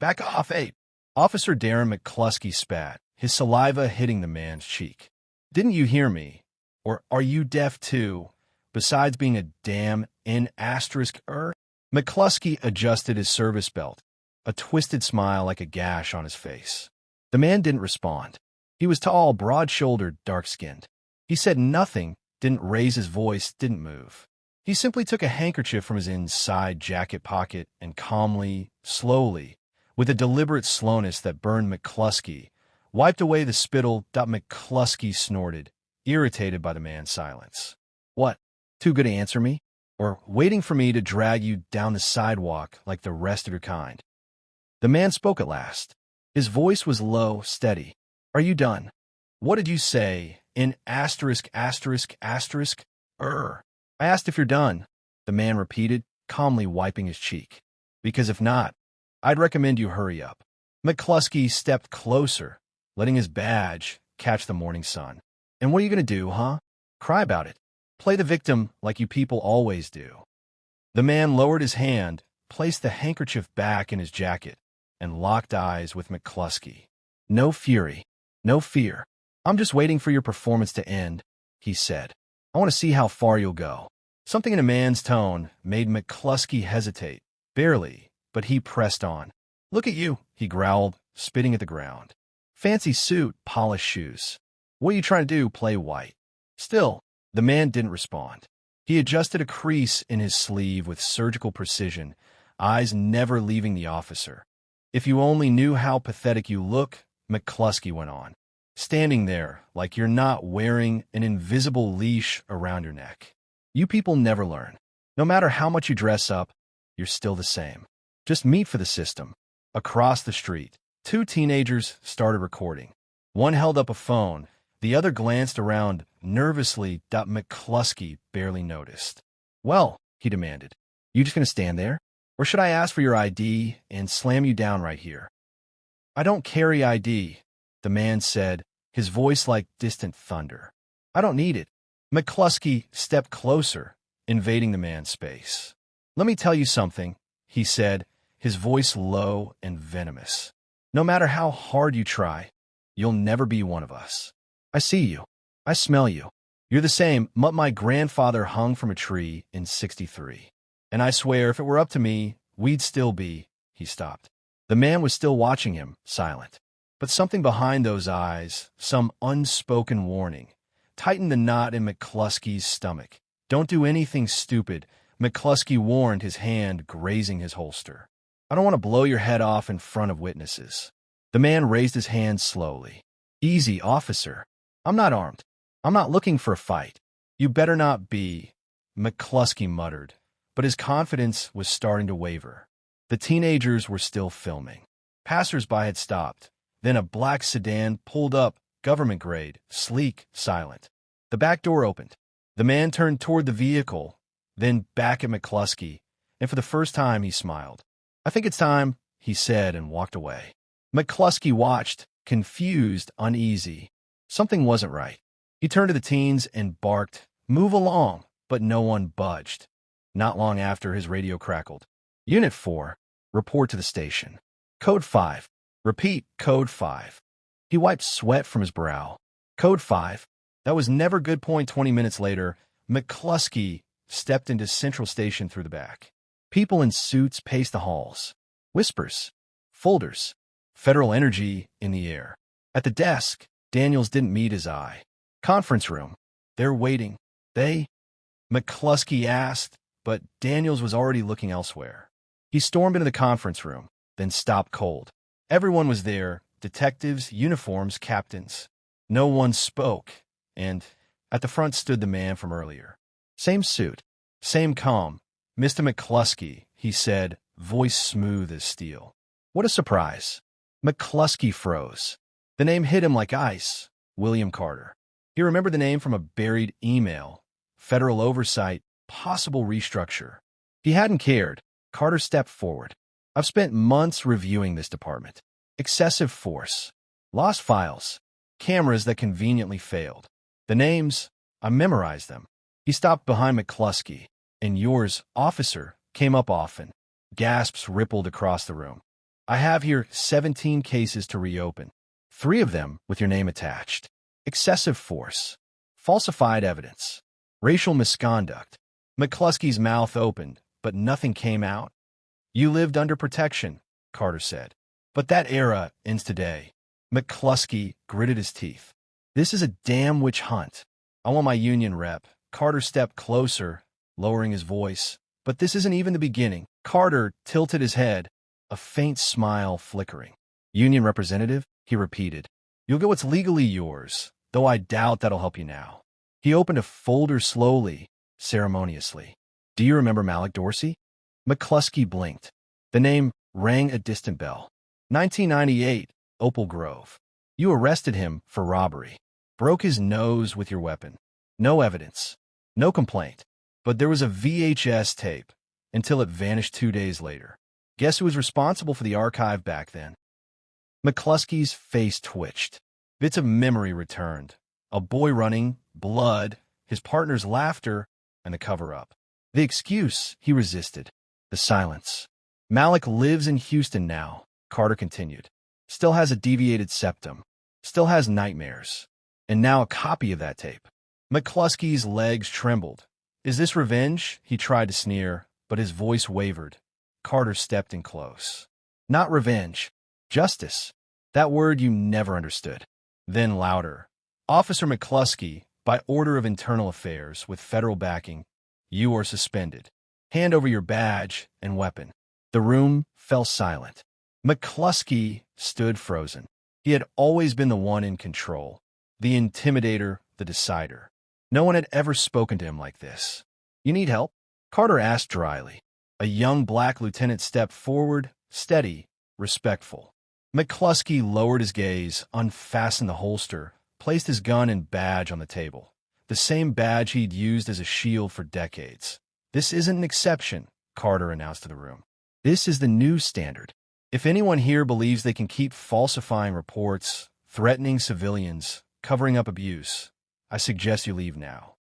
Back off, ape! Officer Darren McCluskey spat, his saliva hitting the man's cheek. Didn't you hear me? Or are you deaf too? Besides being a damn N*er? McCluskey adjusted his service belt, a twisted smile like a gash on his face. The man didn't respond. He was tall, broad-shouldered, dark-skinned. He said nothing, didn't raise his voice, didn't move. He simply took a handkerchief from his inside jacket pocket and calmly, slowly, with a deliberate slowness that burned McCluskey, wiped away the spittle. McCluskey snorted, irritated by the man's silence. What? Too good to answer me? Or waiting for me to drag you down the sidewalk like the rest of your kind? The man spoke at last. His voice was low, steady. Are you done? What did you say? I asked if you're done, the man repeated, calmly wiping his cheek. Because if not, I'd recommend you hurry up. McCluskey stepped closer, letting his badge catch the morning sun. And what are you going to do, huh? Cry about it. Play the victim like you people always do. The man lowered his hand, placed the handkerchief back in his jacket, and locked eyes with McCluskey. No fury, no fear. I'm just waiting for your performance to end, he said. I want to see how far you'll go. Something in a man's tone made McCluskey hesitate. Barely, but he pressed on. Look at you, he growled, spitting at the ground. Fancy suit, polished shoes. What are you trying to do, play white? Still, the man didn't respond. He adjusted a crease in his sleeve with surgical precision, eyes never leaving the officer. If you only knew how pathetic you look, McCluskey went on, standing there like you're not wearing an invisible leash around your neck. You people never learn. No matter how much you dress up, you're still the same. Just meet for the system. Across the street, two teenagers started recording. One held up a phone. The other glanced around nervously. McCluskey barely noticed. Well, he demanded, you just gonna stand there? Or should I ask for your ID and slam you down right here? I don't carry ID, the man said, his voice like distant thunder. I don't need it. McCluskey stepped closer, invading the man's space. Let me tell you something, he said, his voice low and venomous. No matter how hard you try, you'll never be one of us. I see you. I smell you. You're the same my grandfather hung from a tree in '63. And I swear if it were up to me, we'd still be. He stopped. The man was still watching him, silent. But something behind those eyes, some unspoken warning, tightened the knot in McCluskey's stomach. Don't do anything stupid, McCluskey warned, his hand grazing his holster. I don't want to blow your head off in front of witnesses. The man raised his hand slowly. Easy, officer. I'm not armed. I'm not looking for a fight. You better not be, McCluskey muttered, but his confidence was starting to waver. The teenagers were still filming. Passers-by had stopped. Then a black sedan pulled up, government grade, sleek, silent. The back door opened. The man turned toward the vehicle, then back at McCluskey, and for the first time he smiled. I think it's time, he said, and walked away. McCluskey watched, confused, uneasy. Something wasn't right. He turned to the teens and barked, "Move along," but no one budged. Not long after, his radio crackled. Unit 4, report to the station. Code 5. Repeat, Code 5. He wiped sweat from his brow. Code 5. That was never good. 20 minutes later, McCluskey stepped into Central Station through the back. People in suits paced the halls. Whispers. Folders. Federal energy in the air. At the desk, Daniels didn't meet his eye. Conference room. They're waiting. They? McCluskey asked, but Daniels was already looking elsewhere. He stormed into the conference room, then stopped cold. Everyone was there, detectives, uniforms, captains. No one spoke, and at the front stood the man from earlier. Same suit, same calm. Mr. McCluskey, he said, voice smooth as steel. What a surprise. McCluskey froze. The name hit him like ice. William Carter. He remembered the name from a buried email. Federal oversight, possible restructure. He hadn't cared. Carter stepped forward. I've spent months reviewing this department. Excessive force. Lost files. Cameras that conveniently failed. The names, I memorized them. He stopped behind McCluskey, and yours, officer, came up often. Gasps rippled across the room. I have here 17 cases to reopen, 3 of them with your name attached. Excessive force, falsified evidence, racial misconduct. McCluskey's mouth opened, but nothing came out. You lived under protection, Carter said. But that era ends today. McCluskey gritted his teeth. This is a damn witch hunt. I want my union rep. Carter stepped closer, lowering his voice. But this isn't even the beginning. Carter tilted his head, a faint smile flickering. Union representative, he repeated. You'll get what's legally yours, though I doubt that'll help you now. He opened a folder slowly, ceremoniously. Do you remember Malik Dorsey? McCluskey blinked. The name rang a distant bell. 1998, Opal Grove. You arrested him for robbery. Broke his nose with your weapon. No evidence. No complaint. But there was a VHS tape, until it vanished 2 days later. Guess who was responsible for the archive back then? McCluskey's face twitched. Bits of memory returned. A boy running, blood, his partner's laughter, and the cover-up. The excuse, he resisted. The silence. Malik lives in Houston now, Carter continued. Still has a deviated septum. Still has nightmares. And now a copy of that tape. McCluskey's legs trembled. Is this revenge? He tried to sneer, but his voice wavered. Carter stepped in close. Not revenge. Justice. That word you never understood. Then louder. Officer McCluskey, by order of Internal Affairs with federal backing, you are suspended. Hand over your badge and weapon. The room fell silent. McCluskey stood frozen. He had always been the one in control, the intimidator, the decider. No one had ever spoken to him like this. You need help? Carter asked dryly. A young black lieutenant stepped forward, steady, respectful. McCluskey lowered his gaze, unfastened the holster, placed his gun and badge on the table. The same badge he'd used as a shield for decades. This isn't an exception, Carter announced to the room. This is the new standard. If anyone here believes they can keep falsifying reports, threatening civilians, covering up abuse, I suggest you leave now.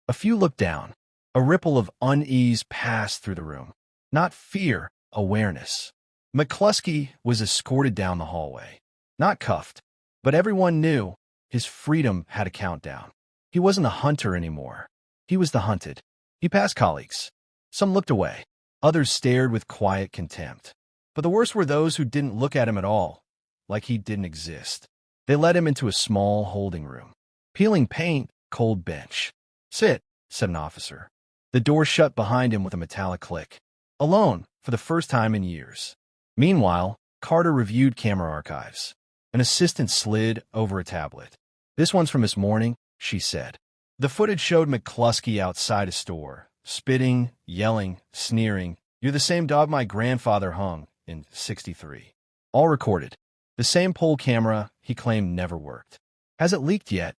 A few looked down. A ripple of unease passed through the room. Not fear, awareness. McCluskey was escorted down the hallway. Not cuffed, but everyone knew his freedom had a countdown. He wasn't a hunter anymore. He was the hunted. He passed colleagues. Some looked away. Others stared with quiet contempt. But the worst were those who didn't look at him at all, like he didn't exist. They led him into a small holding room. Peeling paint, cold bench. Sit, said an officer. The door shut behind him with a metallic click. Alone, for the first time in years. Meanwhile, Carter reviewed camera archives. An assistant slid over a tablet. This one's from this morning, she said. The footage showed McCluskey outside a store, spitting, yelling, sneering. You're the same dog my grandfather hung in '63. All recorded. The same pole camera he claimed never worked. Has it leaked yet?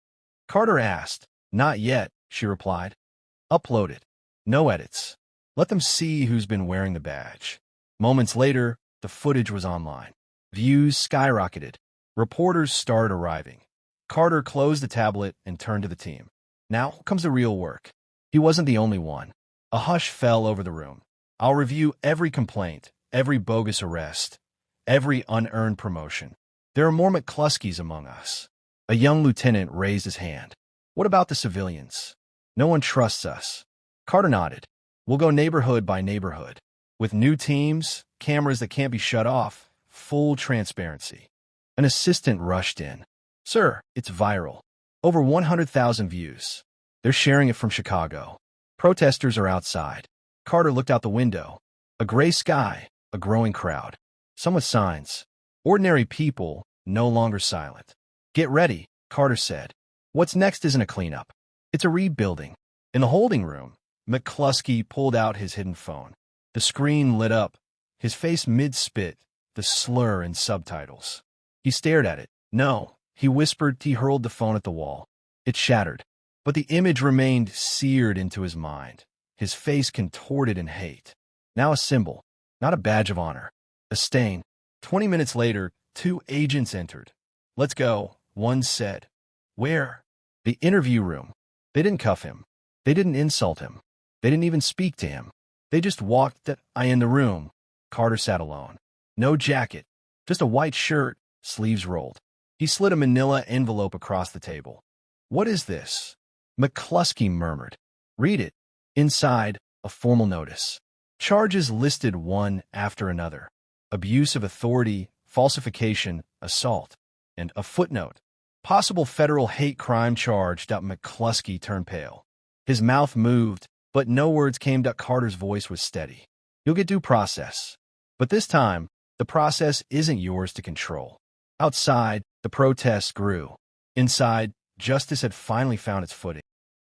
Carter asked. Not yet, she replied. Upload it. No edits. Let them see who's been wearing the badge. Moments later, the footage was online. Views skyrocketed. Reporters started arriving. Carter closed the tablet and turned to the team. Now comes the real work. He wasn't the only one. A hush fell over the room. I'll review every complaint, every bogus arrest, every unearned promotion. There are more McCluskeys among us. A young lieutenant raised his hand. What about the civilians? No one trusts us. Carter nodded. We'll go neighborhood by neighborhood. With new teams, cameras that can't be shut off, full transparency. An assistant rushed in. Sir, it's viral. Over 100,000 views. They're sharing it from Chicago. Protesters are outside. Carter looked out the window. A gray sky, a growing crowd. Some with signs. Ordinary people, no longer silent. Get ready, Carter said. What's next isn't a cleanup. It's a rebuilding. In the holding room, McCluskey pulled out his hidden phone. The screen lit up, his face mid-spit, the slur in subtitles. He stared at it. No, he whispered. He hurled the phone at the wall. It shattered, but the image remained seared into his mind, his face contorted in hate. Now a symbol, not a badge of honor. A stain. 20 minutes later, 2 agents entered. Let's go, one said. Where? The interview room. They didn't cuff him. They didn't insult him. They didn't even speak to him. They just walked in the room. Carter sat alone. No jacket, just a white shirt, sleeves rolled. He slid a manila envelope across the table. "What is this?" McCluskey murmured. "Read it." Inside, a formal notice. Charges listed one after another. Abuse of authority, falsification, assault, and a footnote. Possible federal hate crime charge. McCluskey turned pale. His mouth moved, but no words came. Carter's voice was steady. "You'll get due process. But this time, the process isn't yours to control." Outside, the protests grew. Inside, justice had finally found its footing.